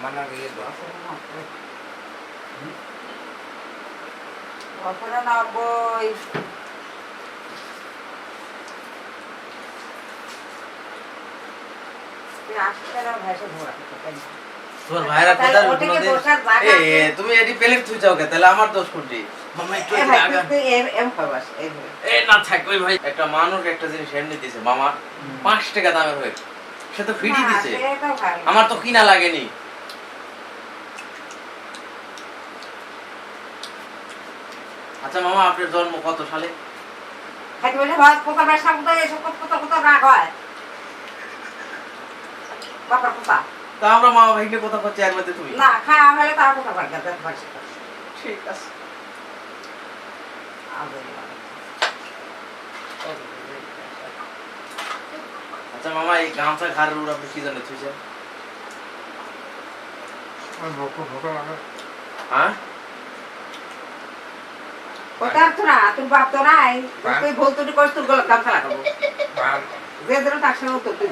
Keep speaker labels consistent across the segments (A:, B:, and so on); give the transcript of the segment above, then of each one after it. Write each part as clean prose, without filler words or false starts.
A: mana gitu
B: Wapura na boy.
C: তোমার ভাইরা কোথায় তুমি এডি প্লেট থুই যাও কে তাহলে আমার দোষ কোনটি মামা একটু আগা এ না থাক ওই ভাই একটা মানুষ একটা জিনিস এমনি দিয়েছে মামা 5 টাকা দামের হয়ে সে তো ফ্রি দিয়েছে আমার তো কিনা লাগেনি আচ্ছা মামা আপনার জন্ম কত সালে
B: খাইতে বলে ভাত কোথা বেশা কোথা এসব কোথা রাগ হয় বাপর কোথা
C: তা আমরা মামা ভাইকে কথা করছি আর মধ্যে তুমি
B: না খাওয়া হলে তার কোথা পারবে
C: ঠিক আছে আচ্ছা মামা এই গামছা ঘাড়ের উপর আপনি কি জানেন থুইছে হ্যাঁ
B: কোথার তো না তোর বাপ তো নাই তুই বলতো তুই কষ্ট তোর গলা গামছা লাগাবো যে ধরো তার সঙ্গে তো তুই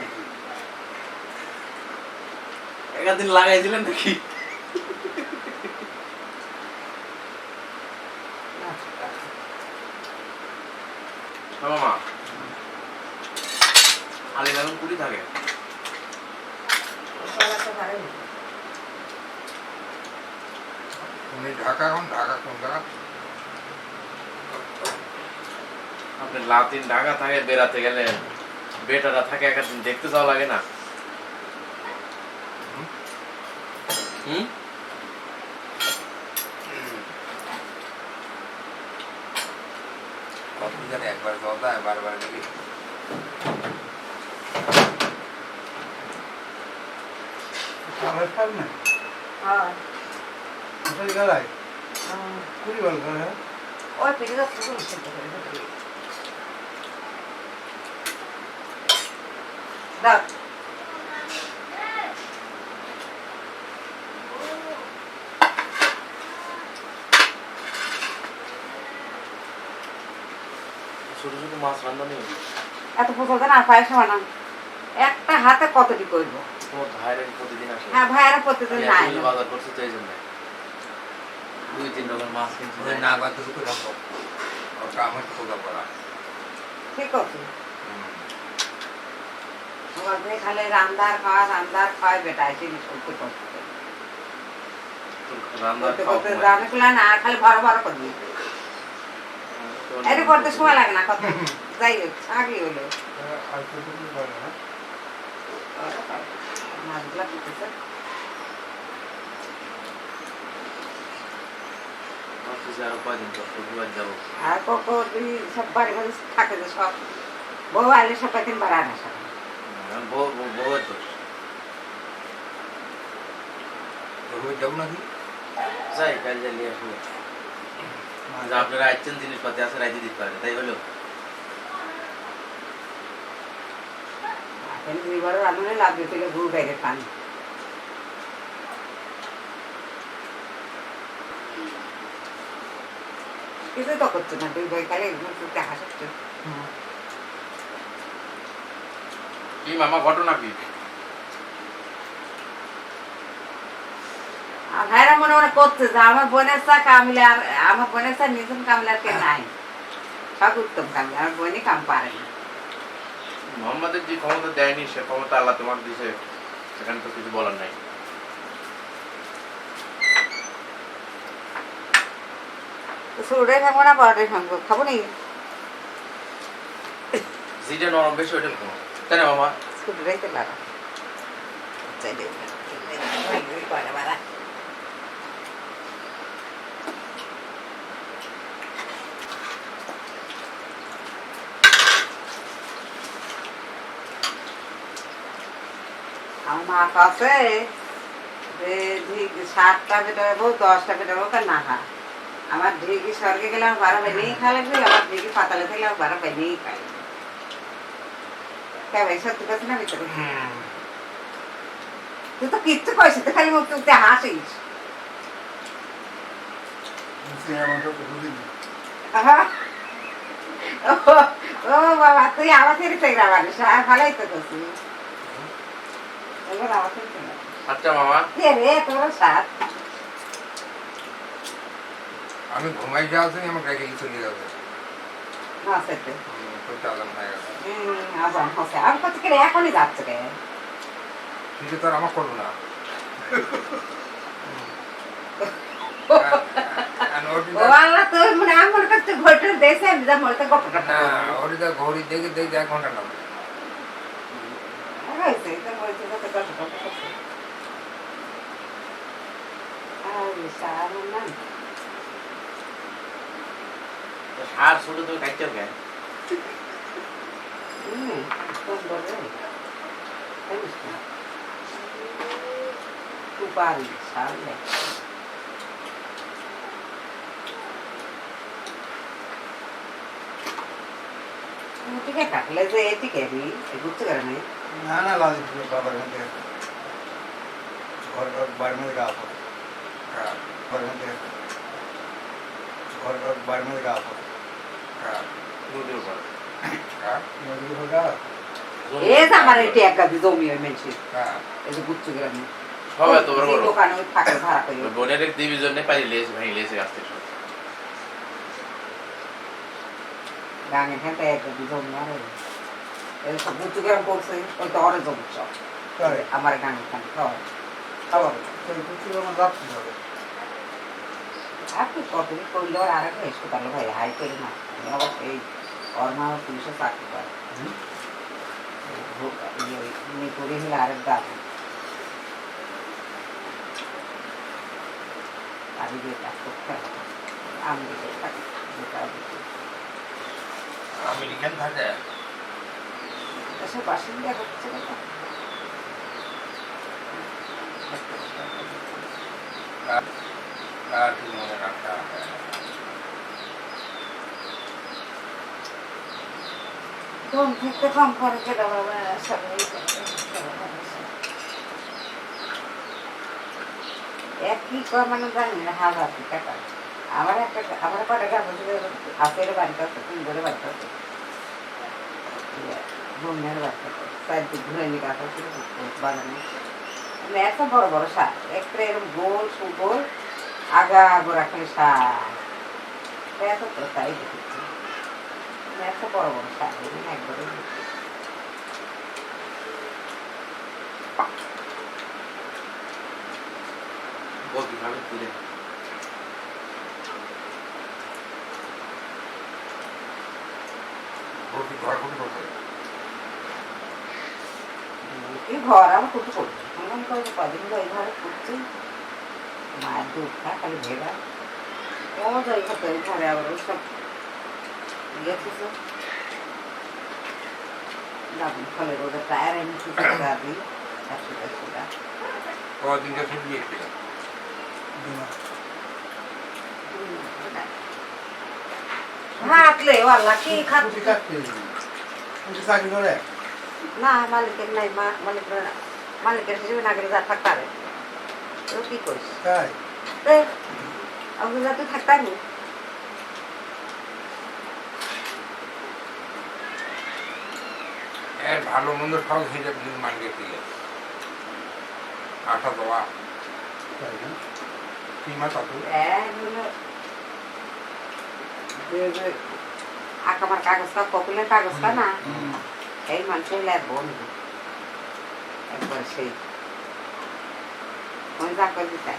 C: একদিন লাগাইছিলেন নাকি মামা আলি লাগান কুড়ি থাকে
A: ঢাকা কোন জায়গা
C: আপনি লাতিন ঢাকা থাকে বেড়াতে গেলে বেটারা থাকে একদিন দেখতে যাওয়া লাগে না হুম
A: একবার জলদা বারবার দেখি
B: ওই পেটে তো দাও
C: ছোট ছোট মাছ রান্না নেই
B: এত ফসল দেন আর পায়েস বানান একটা হাতে কতটি করবো
C: তোমার ভাইয়ের প্রতিদিন আসে
B: হ্যাঁ ভাইয়ারা প্রতিদিন নাই
C: বাজার করছে তো এই জন্য 2-3 রকমের মাছ কিনছে
A: না বাদ দুটো রাখো ওটা আমার খোদা পড়া
B: ঠিক আছে আমার মেয়ে খালি রান্দার খাওয়া বেটা এসে করতে করতে
C: রান্না
B: করতে রান্না করলে না আর খালি ভর করবি এটা করতে সময় লাগে না কত যাই হোক আগে হলো মাছগুলা করতেছে
C: আরো কয়দিন পর শুক্রবার যাবো
B: আর কখন সব বাড়ি বাড়ি থাকে যে সব বউ আইলে সব কয়েকদিন বাড়ায় না সব
C: বউয়ের দোষ
A: যাবো নাকি
C: যাই কাল নিয়ে আসবো যা আপনারা আইছেন জিনিসপাতি আছে রাইতে দিতে পারে তাই হলো
B: এখন দুইবারও রাঁধুনে লাভ দিতে গেলে গরু গাইলে খান কিছুই তো করছে না দুই ভাই খালি দেখা সত্যি
C: কি মামা ঘটনা কি
B: আর ভাইরা মনে মনে করছে যে আমার বোনের চা কামিলে আর আমার বোনের চা নিজম কামিলে আর কে নাই সব উত্তম কামিলে আমার বোনই কাম পারে না
C: মোহাম্মদের যে ক্ষমতা দেয়নি সে ক্ষমতা আল্লাহ তোমাকে দিয়েছে সেখানে তো কিছু বলার নাই
B: শুরুটাই ভাঙবো না বড়টাই ভাঙবো খাবো নি
C: যেটা নরম বেশি ওইটা খাবো তাই না মামা
B: শুরুটাই তো লাগা চাইলে আমার মা কাছে যে 7টা বেটা হবো 10টা বেটা হবো না খা আমার ঢেকি স্বর্গে গেলে আমার 12 বেনেই খা লাগবে আমার ঢেকি পাতালে থাকলে আমার 12 বেনেই খাই কে ভাই সত্যি কথা না ভিতরে তুই তো কিচ্ছু কইস তুই খালি মুখ তুলতে হাসিস ও বাবা তুই আমার ফিরে চাই না ভালোই তো করছিস এবার আমার ফিরে
C: আচ্ছা মামা
B: কে রে তোর সাত
A: আমি ঘুমাই যাওয়ার জন্য আমাকে রেখে চলে যাবে
B: না সেতে
A: তো চালান হয়ে গেছে
B: আজান হচ্ছে আর কত করে এখনই যাচ্ছে রে
A: কিছু তো আর আমার করবো না
B: ও আল্লাহ তোর মনে আমার কাছে ঘটে দেশে যা মরতে গপটা
A: ওটা ঘড়ি দেখে দেখে 1 ঘন্টা লাগবে
B: হয়েছে এটা হয়েছে কত গপটা করছে আর সারা না
C: সার ছোট তুমি খাইছো কেন
B: কোন বলে tu pari sale ठीक है काटले से ठीक है भी कुछ करने
D: ना ना लाज बाबा घंटे घर बाड़ में लगा आपको घर घंटे घर बाड़ में लगा आपको
C: নদীর উপর
D: नदी होगा
B: ये हमारे टैग का भी दो मिनट में छी ऐसे कुछ करने
C: সবাই তো বড় বড়
B: দোকানে ওই ফাঁকা ভাড়া করে
C: বোনের এক ডিভিশনে পারি লেস ভাই লেসে আসতে সব
B: গাঙে খেতে একটা দুজন মারে এই সব বুঝু গরম করছে ওই তো অরে জম সব
D: করে
B: আমার গাঙে খান খাওয়া খাওয়া
D: তো কিছু আমার লাভ কি হবে
B: আপনি কতদিন করলে আর আরেক এসে তাহলে ভাই হাই করে না এই ওর মা পুলিশে চাকরি করে করে হলে আরেক দাম আমি যে কাজ করতে আমি যে থাকি যেটা
A: আমেরিকান থাকে
B: সব বাসিন্দা হচ্ছে না
A: আর কি মনে রাখা
B: কম থেকে কম করে কেটে বাবা সবাই একই মানে জানি না হাজার টাকা আমার একটা আমার কটা টাকা হাতের বাড়িটা আছে তিন করে বাড়িটা আছে বোনের বাড়িটা চারদিক ঘুরে নিয়ে কাটা ছিল বাগানে এত বড় বড় সার একটা এরকম গোল সুগোল আগা গোড়া খালি সার এত তো তাই দেখেছি এত বড় বড় সার একবারে
C: বলবি ভাবে তুলে
A: বলছি ঘর কোন করতে
B: কি ঘর আমার কুটু করছি মনে করে কদিন ওই ঘরে করছি মায়ের দুধ খা খালি ভেড়া ও যাই খাতে ওই ঘরে আবার ওই সব ইয়ে কিছু দাবি ফলে ওদের টায়ার এনে কিছু দাবি 100 টাকা
A: কদিনটা ছুটি দিয়েছিল
B: হাঁটলে আল্লাহ কি খাত
D: কুটি কাটতে কুটি চাকরি করে
B: না মালিকের নাই মালিকের হিসেবে না গেলে যা থাকতে তো কি করিস
D: তাই
B: আমি যাতে থাকতাম
A: এর ভালো মন্দ সব হিসেব মানকে দিলে আশা দেওয়া
D: তাই না
A: সীমা কত
B: আকামার কাগজটা কপিলের কাগজটা না এই মানুষের ল্যাব বন্ধু একবার সেই ওই যা করে দিতে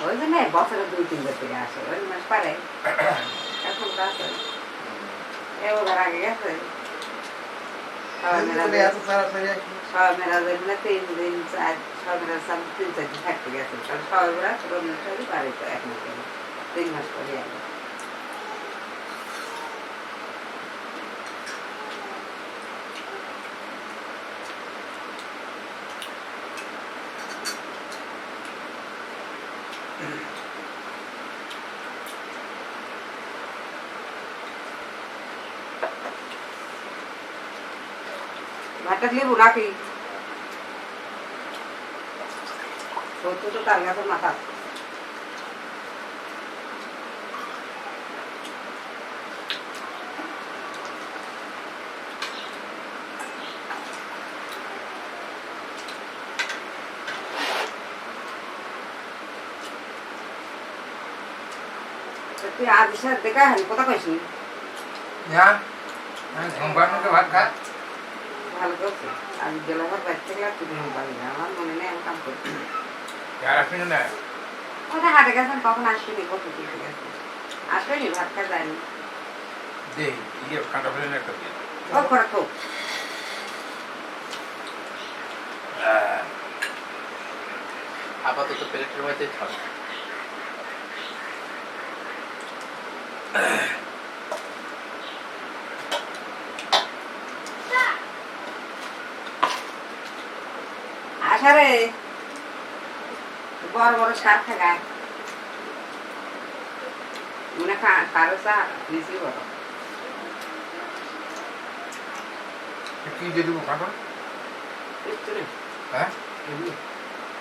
B: ওই জন্য বছরে 2-3 বার করে আসে ওই মাস পারে এখন তো আসে এবার আগে গেছে সবাই মেরা দিন 3 দিন 4 মেরা 3-4 দিন থাকতে গেছে সবাই ওরা রোজের সাথে পারে তো 1 মাস 3 মাস পরে আসে ভাতটা লিবু নাকি তো তার গাছের মাথা তুই আদির সাথে দেখা হয়নি কথা কইস নি
A: না সোমবার মুখে ভাত খা
B: ভালো করছে আমি গেলে আবার বাইর থেকে আর তুই পারি না আমার মনে নেই আমি কাম করছি
A: আর আসবি না
B: ওটা হাটে গেছেন কখন আসবেনি কত দিতে গেছে আসবেনি ভাত খাওয়া যায়নি
A: দে ইয়ে কাঁটা ফেলে একটা দিয়ে
B: ও করে খুব
C: আপাতত প্লেটের মধ্যে খাবে
B: আসারে বড় বড় সার থাকায় মনে কারো চা বেশি বড়
A: কি দিয়ে দেবো কাঁটা
B: একটু রে
A: হ্যাঁ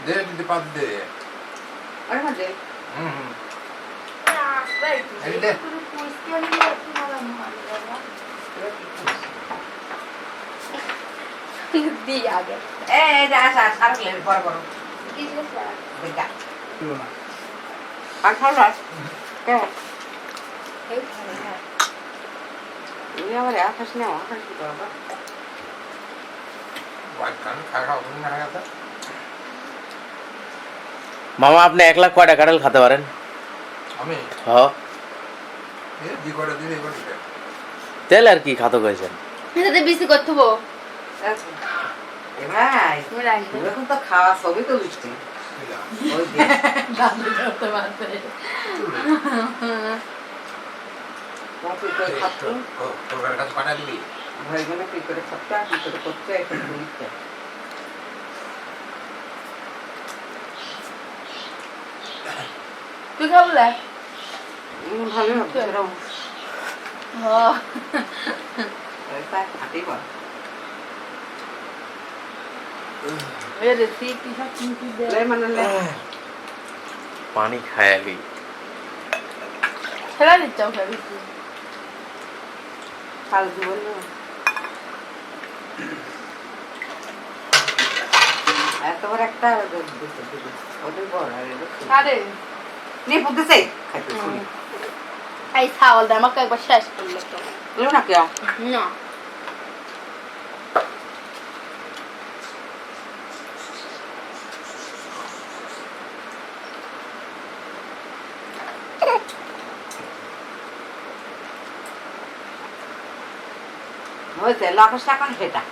A: দে দিতে পাত দে
B: ওর মধ্যে
A: হুম এই দে
E: দি আগে
B: এই যে আসা সার গেলে বড় বড়
E: কিছু
B: দেখা
D: ছিল না।
B: আর খাওয়া কে
E: এই খাবে হ্যাঁ
B: তুমি আমার আকাশ না আকাশ কি করবা
A: ভাত খান খাওয়া তুমি না খাওয়া
C: মামা আপনি 1 লাখ কয়টা কাঁঠাল খেতে পারেন
A: আমি
C: হ্যাঁ
A: দি করে দিলে করে দিতে
C: তেল আর কি খাতো কইছেন
E: এটাতে বেশি করতে হবো
B: এ ভাই
E: তুমি রাখবে
B: এখন তো খাওয়া সবই তো লিখছি ওই যে
E: দাদু করতে পারবে
B: তুই করে খাচ্ছ
A: তোর কাছে পাঠা দিবি
B: ভাই বোনে তুই করে খাচ্ছ কি করে করছে এখন লিখছে
E: তুই খাবলে
B: ভালো হবে সেরকম
E: হ্যাঁ
B: ওইটা খাতেই পার
E: এই রেসিপি সব কিন্তু দে
B: লে মানে লে
C: পানি খায় আগে
E: ছেড়ে দিচ্ছাও খাবি তুই
B: খাল জীবন না এত বড় একটা ওদের বড় আর এটা
E: আরে
B: নে বুঝতেছে খাইতে শুনি
E: এই ছাগল দে আমাকে একবার শেষ করলে তো
B: বলো না কে
E: না
B: হয়েছে লাখ টাকা সেটা